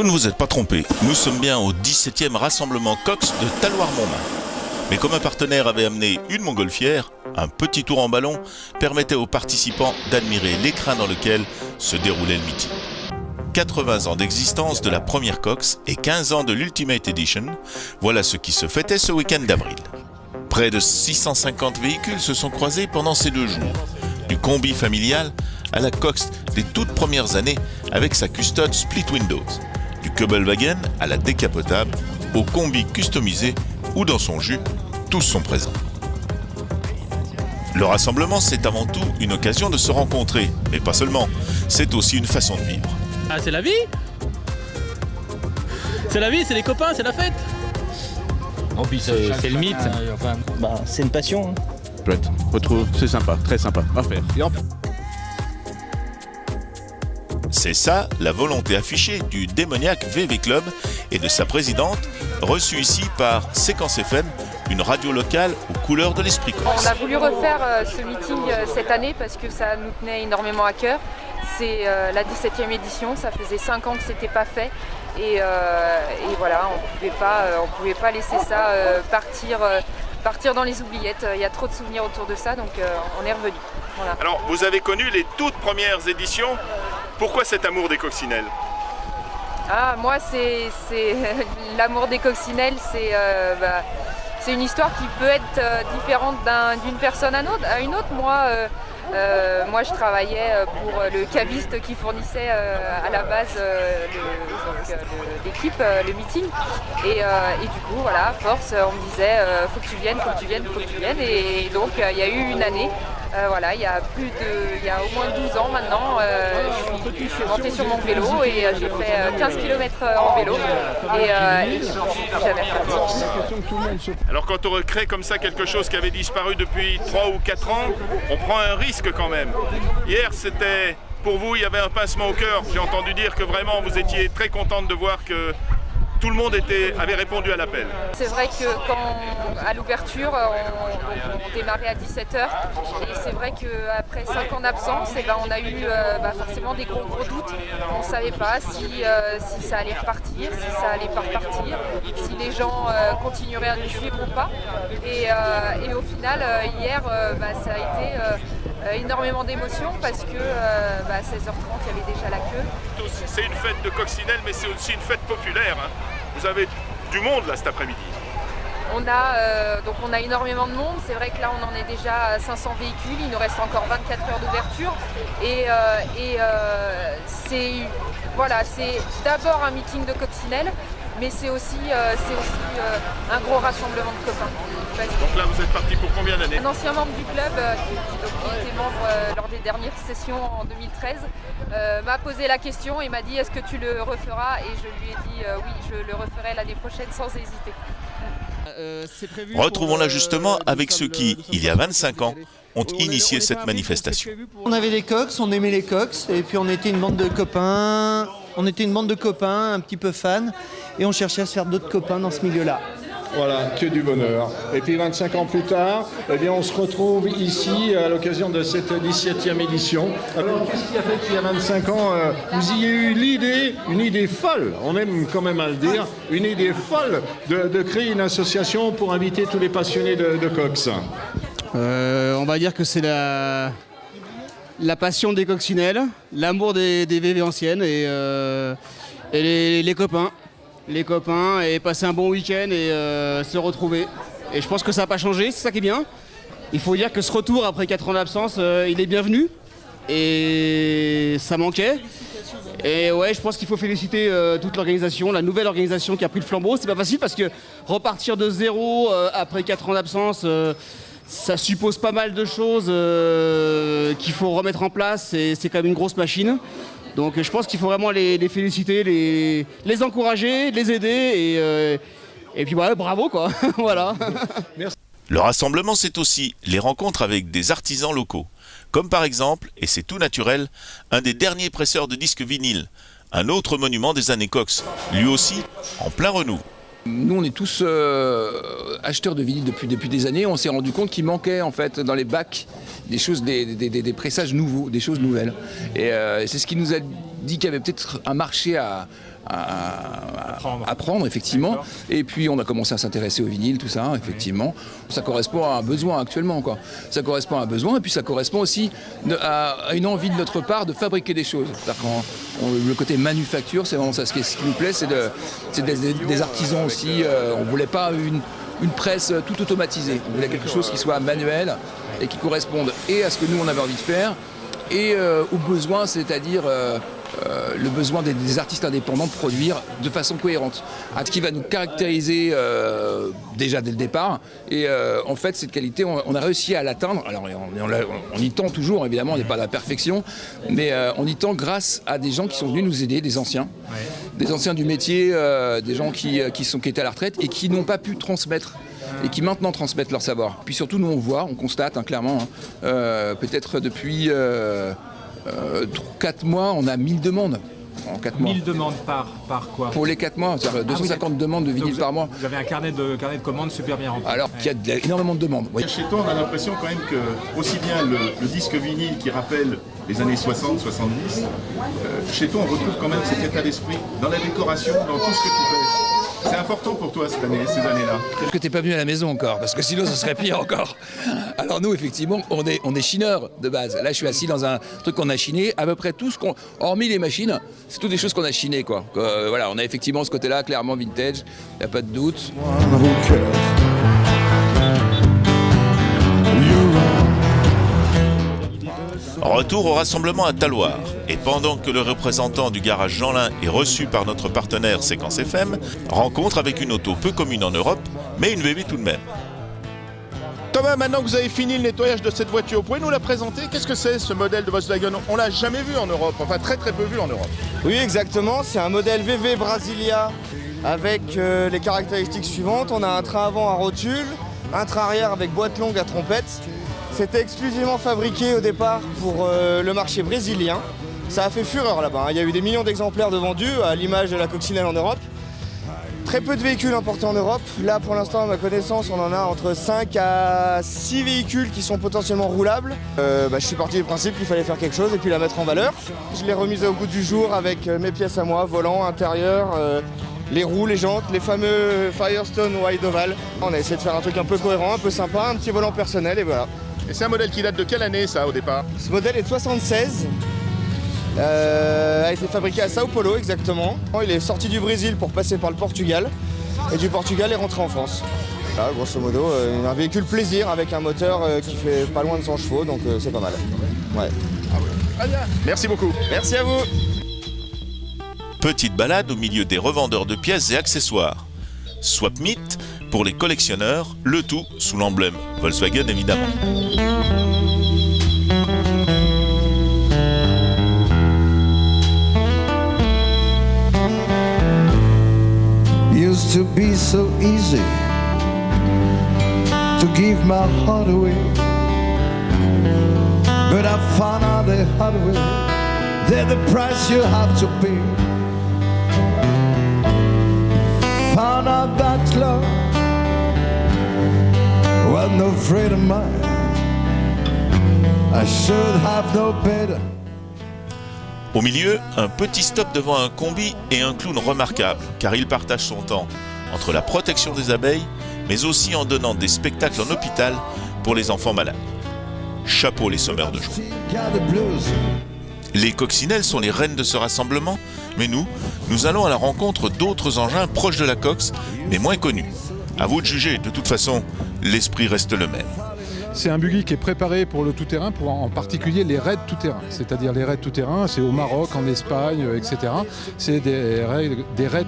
Vous ne vous êtes pas trompé, nous sommes bien au 17e rassemblement Cox de Talloires-Montmain. Mais comme un partenaire avait amené une montgolfière, un petit tour en ballon permettait aux participants d'admirer l'écrin dans lequel se déroulait le meeting. 80 ans d'existence de la première Cox et 15 ans de l'Ultimate Edition, voilà ce qui se fêtait ce week-end d'avril. Près de 650 véhicules se sont croisés pendant ces 2 jours. Du combi familial à la Cox des toutes premières années avec sa custode split windows. Du Kubelwagen à la décapotable, au combi customisé ou dans son jus, tous sont présents. Le rassemblement, c'est avant tout une occasion de se rencontrer, mais pas seulement, c'est aussi une façon de vivre. Ah, c'est la vie. C'est la vie, c'est les copains, c'est la fête. Oh, puis c'est le mythe. C'est une passion. Chouette, retrouve, c'est sympa, très sympa à faire. C'est ça la volonté affichée du démoniaque VV Club et de sa présidente, reçue ici par Séquence FM, une radio locale aux couleurs de l'esprit corse. On a voulu refaire ce meeting cette année parce que ça nous tenait énormément à cœur. C'est la 17e édition, ça faisait 5 ans que c'était pas fait et voilà, on pouvait pas laisser ça partir dans les oubliettes. Il y a trop de souvenirs autour de ça, donc on est revenu. Voilà. Alors, vous avez connu les toutes premières éditions. Pourquoi cet amour des coccinelles ? Ah, moi, c'est l'amour des coccinelles, c'est une histoire qui peut être différente d'une personne à une autre. Moi, je travaillais pour le caviste qui fournissait à la base l'équipe, le meeting. Et du coup, voilà, à force, on me disait faut que tu viennes. Et donc, il y a eu une année. Il y a au moins 12 ans maintenant, je suis montée sur mon vélo et j'ai fait 15 km en vélo et je suis jamais repartie. Alors quand on recrée comme ça quelque chose qui avait disparu depuis 3 ou 4 ans, on prend un risque quand même. Hier c'était, pour vous, il y avait un pincement au cœur. J'ai entendu dire que vraiment vous étiez très contente de voir que tout le monde avait répondu à l'appel. C'est vrai que à l'ouverture, on démarrait à 17h et c'est vrai qu'après 5 ans d'absence, on a eu forcément des gros doutes. On ne savait pas si ça allait repartir, si ça allait pas repartir, si les gens continueraient à nous suivre ou pas. Et au final, hier, ça a été énormément d'émotions parce que à 16h30, il y avait déjà la queue. C'est une fête de coccinelle, mais c'est aussi une fête populaire. Hein. Vous avez du monde là cet après-midi. On a énormément de monde. C'est vrai que là, on en est déjà à 500 véhicules. Il nous reste encore 24 heures d'ouverture. C'est d'abord un meeting de coccinelle, mais c'est aussi un gros rassemblement de copains. Donc là, vous êtes parti pour combien d'années ? Un ancien membre du club qui était membre lors des dernières sessions en 2013 m'a posé la question et m'a dit est-ce que tu le referas ? Et je lui ai dit oui, je le referai l'année prochaine sans hésiter. Retrouvons-la justement avec ceux qui, il y a 25 ans, ont initié cette manifestation. On avait des cox, on aimait les cox, et puis on était une bande de copains. On était une bande de copains, un petit peu fans, et on cherchait à se faire d'autres copains dans ce milieu-là. Voilà, que du bonheur. Et puis 25 ans plus tard, on se retrouve ici à l'occasion de cette 17e édition. Alors, qu'est-ce qui a fait qu'il y a 25 ans, vous y avez eu l'idée, une idée folle, on aime quand même à le dire, une idée folle de créer une association pour inviter tous les passionnés de cox. On va dire que c'est la passion des coccinelles, l'amour des VV anciennes et les copains. Les copains et passer un bon week-end et se retrouver. Et je pense que ça n'a pas changé, c'est ça qui est bien. Il faut dire que ce retour après 4 ans d'absence, il est bienvenu et ça manquait. Et ouais, je pense qu'il faut féliciter toute l'organisation, la nouvelle organisation qui a pris le flambeau. C'est pas facile parce que repartir de zéro après 4 ans d'absence, ça suppose pas mal de choses qu'il faut remettre en place et c'est quand même une grosse machine. Donc je pense qu'il faut vraiment les féliciter, les encourager, les aider et puis voilà, bravo quoi. Voilà. Merci. Le rassemblement, c'est aussi les rencontres avec des artisans locaux, comme par exemple, et c'est tout naturel, un des derniers presseurs de disques vinyles, un autre monument des années Cox, lui aussi en plein renouveau. Nous, on est tous acheteurs de vinyles depuis des années. On s'est rendu compte qu'il manquait en fait dans les bacs des choses, des pressages nouveaux, des choses nouvelles. Et c'est ce qui nous a dit qu'il y avait peut-être un marché à prendre, effectivement. Et puis on a commencé à s'intéresser au vinyle, tout ça, effectivement. Ça correspond à un besoin actuellement, quoi. Ça correspond à un besoin, et puis ça correspond aussi à une envie de notre part de fabriquer des choses. C'est-à-dire le côté manufacture, c'est vraiment ça. Ce qui nous plaît, c'est des artisans aussi. On voulait pas une presse tout automatisée. On voulait quelque chose qui soit manuel et qui corresponde et à ce que nous on avait envie de faire et aux besoins, c'est-à-dire le besoin des artistes indépendants de produire de façon cohérente. Ce qui va nous caractériser déjà dès le départ. Et en fait, cette qualité, on a réussi à l'atteindre. Alors, on y tend toujours, évidemment, on n'est pas à la perfection, mais on y tend grâce à des gens qui sont venus nous aider, des anciens. Des anciens du métier, des gens qui étaient à la retraite et qui n'ont pas pu transmettre. Et qui maintenant transmettent leur savoir. Puis surtout, nous, on constate clairement, peut-être depuis 4 mois, on a 1000 demandes. En 4 mois. 1000 demandes par quoi? Pour les 4 mois, c'est-à-dire 250 demandes de vinyle par mois. Vous avez un carnet de commandes super bien rempli. Alors qu'il y a énormément de demandes. Oui. Chez toi, on a l'impression quand même que aussi bien le disque vinyle qui rappelle les années 60, 70, chez toi, on retrouve quand même cet état d'esprit dans la décoration, dans tout ce que tu fais. C'est important pour toi cette année, ces années-là. Parce que t'es pas venu à la maison encore, parce que sinon ce serait pire encore. Alors nous, effectivement, on est chineurs de base. Là, je suis assis dans un truc qu'on a chiné. À peu près tout ce hormis les machines, c'est toutes des choses qu'on a chinées, quoi. Voilà, on a effectivement ce côté-là, clairement vintage, il n'y a pas de doute. Retour au rassemblement à Talloires. Et pendant que le représentant du garage Jeanlin est reçu par notre partenaire Séquence FM, rencontre avec une auto peu commune en Europe, mais une VV tout de même. Thomas, maintenant que vous avez fini le nettoyage de cette voiture, vous pouvez nous la présenter? Qu'est-ce que c'est ce modèle de Volkswagen? On l'a jamais vu en Europe, enfin très très peu vu en Europe. Oui, exactement, c'est un modèle VV Brasilia avec les caractéristiques suivantes. On a un train avant à rotule, un train arrière avec boîte longue à trompette. C'était exclusivement fabriqué au départ pour le marché brésilien. Ça a fait fureur là-bas, il y a eu des millions d'exemplaires de vendus à l'image de la coccinelle en Europe. Très peu de véhicules importés en Europe. Là, pour l'instant, à ma connaissance, on en a entre 5 à 6 véhicules qui sont potentiellement roulables. Je suis parti du principe qu'il fallait faire quelque chose et puis la mettre en valeur. Je l'ai remise au goût du jour avec mes pièces à moi, volant, intérieur, les roues, les jantes, les fameux Firestone Wide Oval. On a essayé de faire un truc un peu cohérent, un peu sympa, un petit volant personnel et voilà. Et c'est un modèle qui date de quelle année ça au départ? Ce modèle est de 76. A été fabriqué à Sao Paulo exactement. Il est sorti du Brésil pour passer par le Portugal et du Portugal est rentré en France. Là, grosso modo, un véhicule plaisir avec un moteur qui fait pas loin de 100 chevaux, donc c'est pas mal. Ouais. Très bien. Merci beaucoup. Merci à vous. Petite balade au milieu des revendeurs de pièces et accessoires. Swap Meet pour les collectionneurs, le tout sous l'emblème Volkswagen évidemment. Used to be so easy to give my heart away, but I found out the hard way that the price you have to pay. Found out that love was no friend of mine. I should have known better. Au milieu, un petit stop devant un combi et un clown remarquable, car il partage son temps entre la protection des abeilles, mais aussi en donnant des spectacles en hôpital pour les enfants malades. Chapeau les sommeurs de joie. Les coccinelles sont les reines de ce rassemblement, mais nous allons à la rencontre d'autres engins proches de la cox, mais moins connus. À vous de juger, de toute façon, l'esprit reste le même. C'est un buggy qui est préparé pour le tout-terrain, pour en particulier les raids tout-terrain. C'est-à-dire les raids tout-terrain, c'est au Maroc, en Espagne, etc. C'est des raids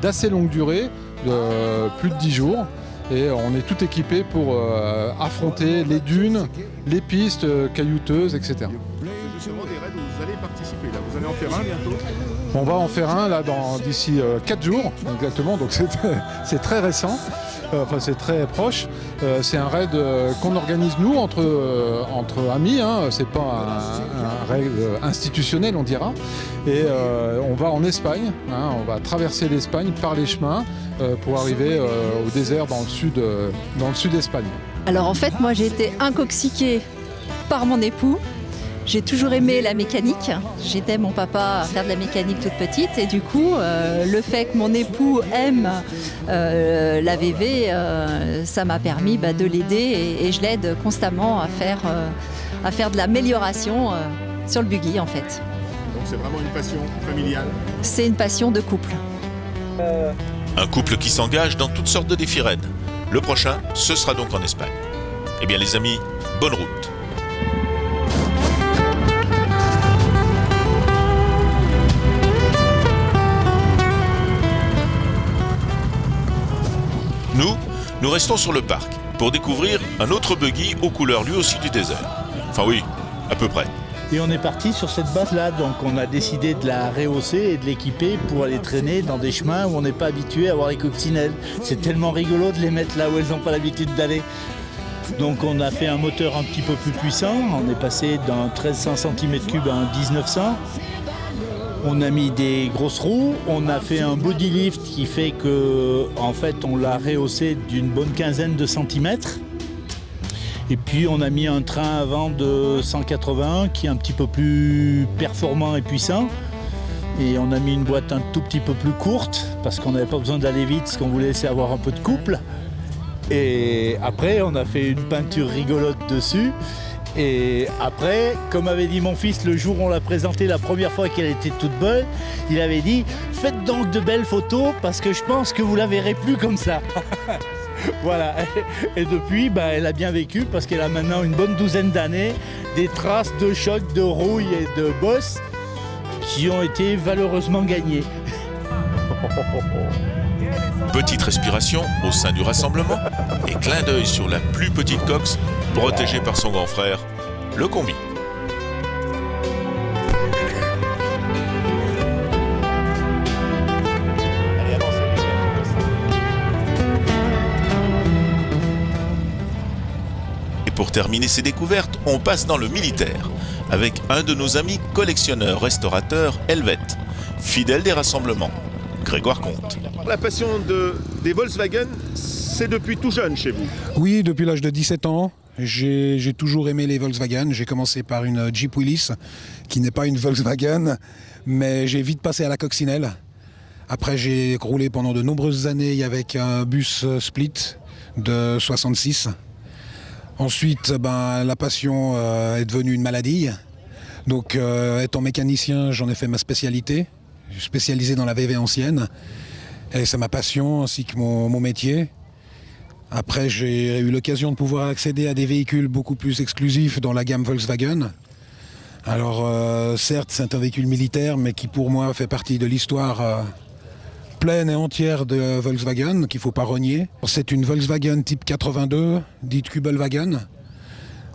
d'assez longue durée, de plus de 10 jours. Et on est tout équipé pour affronter les dunes, les pistes caillouteuses, etc. C'est justement des raids où vous allez participer là. Vous allez en faire un bientôt? On va en faire un là d'ici 4 jours, exactement, donc c'est très récent. Enfin, c'est très proche. C'est un raid qu'on organise nous entre amis. C'est pas un raid institutionnel, on dira. Et on va en Espagne. On va traverser l'Espagne par les chemins pour arriver au désert dans le sud d'Espagne. Alors en fait, moi j'ai été intoxiquée par mon époux. J'ai toujours aimé la mécanique. J'aidais mon papa à faire de la mécanique toute petite et du coup, le fait que mon époux aime la VV, ça m'a permis de l'aider et je l'aide constamment à faire de l'amélioration sur le buggy en fait. Donc c'est vraiment une passion familiale? C'est une passion de couple. Un couple qui s'engage dans toutes sortes de défis raids. Le prochain, ce sera donc en Espagne. Eh bien les amis, bonne route. Nous restons sur le parc pour découvrir un autre buggy aux couleurs lui aussi du désert. Enfin oui, à peu près. Et on est parti sur cette base-là, donc on a décidé de la rehausser et de l'équiper pour aller traîner dans des chemins où on n'est pas habitué à voir les coccinelles. C'est tellement rigolo de les mettre là où elles n'ont pas l'habitude d'aller. Donc on a fait un moteur un petit peu plus puissant, on est passé d'un 1300 cm3 à un 1900. On a mis des grosses roues, on a fait un body lift qui fait que, en fait, on l'a rehaussé d'une bonne quinzaine de centimètres. Et puis on a mis un train avant de 181 qui est un petit peu plus performant et puissant. Et on a mis une boîte un tout petit peu plus courte parce qu'on n'avait pas besoin d'aller vite, parce qu'on voulait laisser avoir un peu de couple. Et après, on a fait une peinture rigolote dessus. Et après, comme avait dit mon fils le jour où on l'a présentée la première fois qu'elle était toute belle, il avait dit « Faites donc de belles photos parce que je pense que vous la verrez plus comme ça. » Voilà. Et depuis, elle a bien vécu parce qu'elle a maintenant une bonne douzaine d'années, des traces de choc, de rouille et de bosse qui ont été valeureusement gagnées. Petite respiration au sein du rassemblement et clin d'œil sur la plus petite cox protégée par son grand frère, le combi. Et pour terminer ces découvertes, on passe dans le militaire avec un de nos amis collectionneurs restaurateurs helvètes, fidèle des rassemblements, Grégoire Comte. La passion des Volkswagen, c'est depuis tout jeune chez vous? Oui, depuis l'âge de 17 ans. J'ai toujours aimé les Volkswagen. J'ai commencé par une Jeep Willys, qui n'est pas une Volkswagen, mais j'ai vite passé à la coccinelle. Après, j'ai roulé pendant de nombreuses années avec un bus Split de 66. Ensuite, la passion est devenue une maladie. Donc, étant mécanicien, j'en ai fait ma spécialité. Je suis spécialisé dans la VV ancienne. Et c'est ma passion ainsi que mon métier. Après, j'ai eu l'occasion de pouvoir accéder à des véhicules beaucoup plus exclusifs dans la gamme Volkswagen. Alors, certes, c'est un véhicule militaire, mais qui pour moi fait partie de l'histoire pleine et entière de Volkswagen, qu'il ne faut pas renier. C'est une Volkswagen type 82, dite Kübelwagen,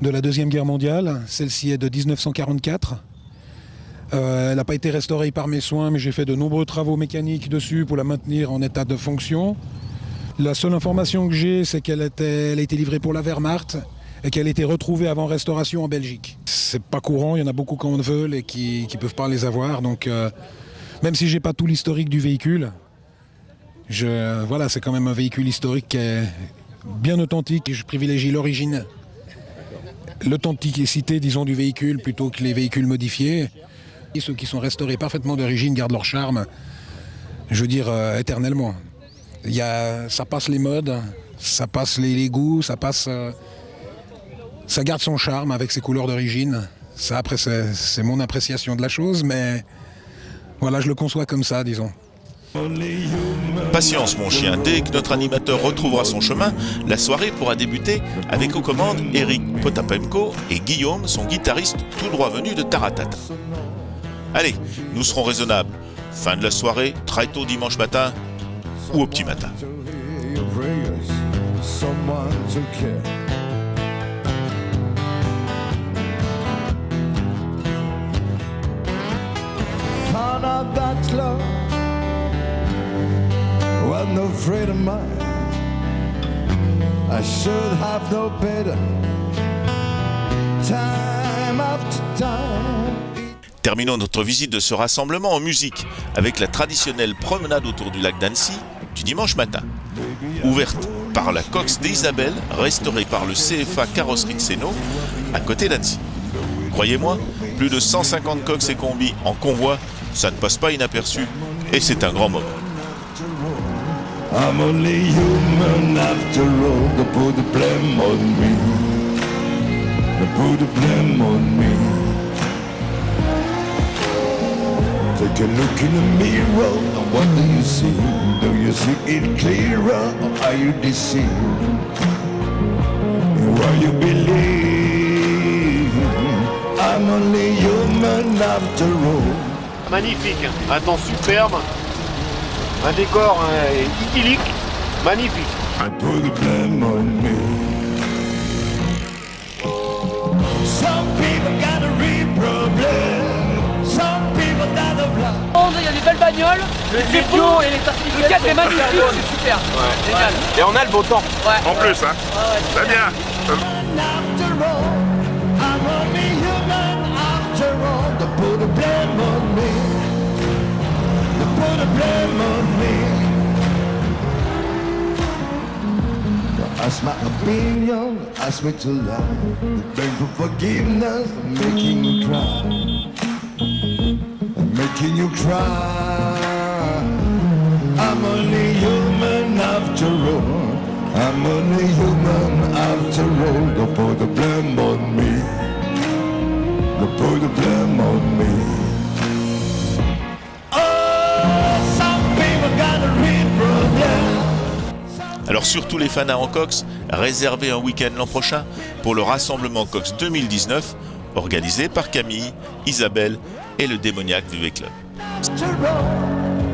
de la Deuxième Guerre mondiale. Celle-ci est de 1944. Elle n'a pas été restaurée par mes soins, mais j'ai fait de nombreux travaux mécaniques dessus pour la maintenir en état de fonction. La seule information que j'ai, c'est qu'elle a été livrée pour la Wehrmacht et qu'elle a été retrouvée avant restauration en Belgique. C'est pas courant, il y en a beaucoup qui en veulent et qui peuvent pas les avoir. Donc, même si j'ai pas tout l'historique du véhicule, voilà, c'est quand même un véhicule historique qui est bien authentique et je privilégie l'origine, l'authenticité, disons, du véhicule plutôt que les véhicules modifiés. Et ceux qui sont restaurés parfaitement d'origine gardent leur charme, je veux dire, éternellement. Ça passe les modes, ça passe les goûts, ça garde son charme avec ses couleurs d'origine. Ça, après, c'est mon appréciation de la chose, mais voilà, je le conçois comme ça, disons. Patience mon chien, dès que notre animateur retrouvera son chemin, la soirée pourra débuter avec aux commandes Eric Potapemko et Guillaume, son guitariste tout droit venu de Taratata. Allez, nous serons raisonnables. Fin de la soirée, très tôt dimanche matin ou au petit matin. Terminons notre visite de ce rassemblement en musique avec la traditionnelle promenade autour du lac d'Annecy du dimanche matin. Ouverte par la cox d'Isabelle, restaurée par le CFA Carrosserie de Sénaux, à côté d'Annecy. Croyez-moi, Plus de 150 coqs et combis en convoi, ça ne passe pas inaperçu et c'est un grand moment. I'm only human after all. They put the blame on me. They put the blame on me. Take a look in the mirror, and what do you see? Do you see it clearer, or are you deceived? What you believe? I'm only human after all. Magnifique, un temps superbe, un décor idyllique, magnifique. I put the blame on me. Some people got a real problem. Some people got a blood. Il y a des belles bagnoles, le vidéo et les certificats, le cadre est magnifique, c'est super. Ouais. Génial. Et on a le beau temps. Ouais. En plus, hein. Très bien. After all, I'm only human after all. They put the blame on me. They put the blame on me. Ask my opinion, ask me to lie. Beg for forgiveness, making you cry. Making you cry. I'm only human after all. I'm only human after all. Don't put the blame on me. Don't put the blame on me. Oh, some people got a real problem. Alors surtout les fans en cox, réservez un week-end l'an prochain pour le rassemblement Cox 2019 organisé par Camille, Isabelle et le démoniaque VV Club. After all,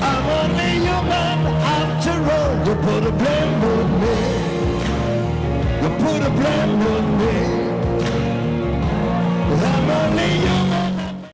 I'm only human after all. Don't put the blame on me. Don't put the blame on me.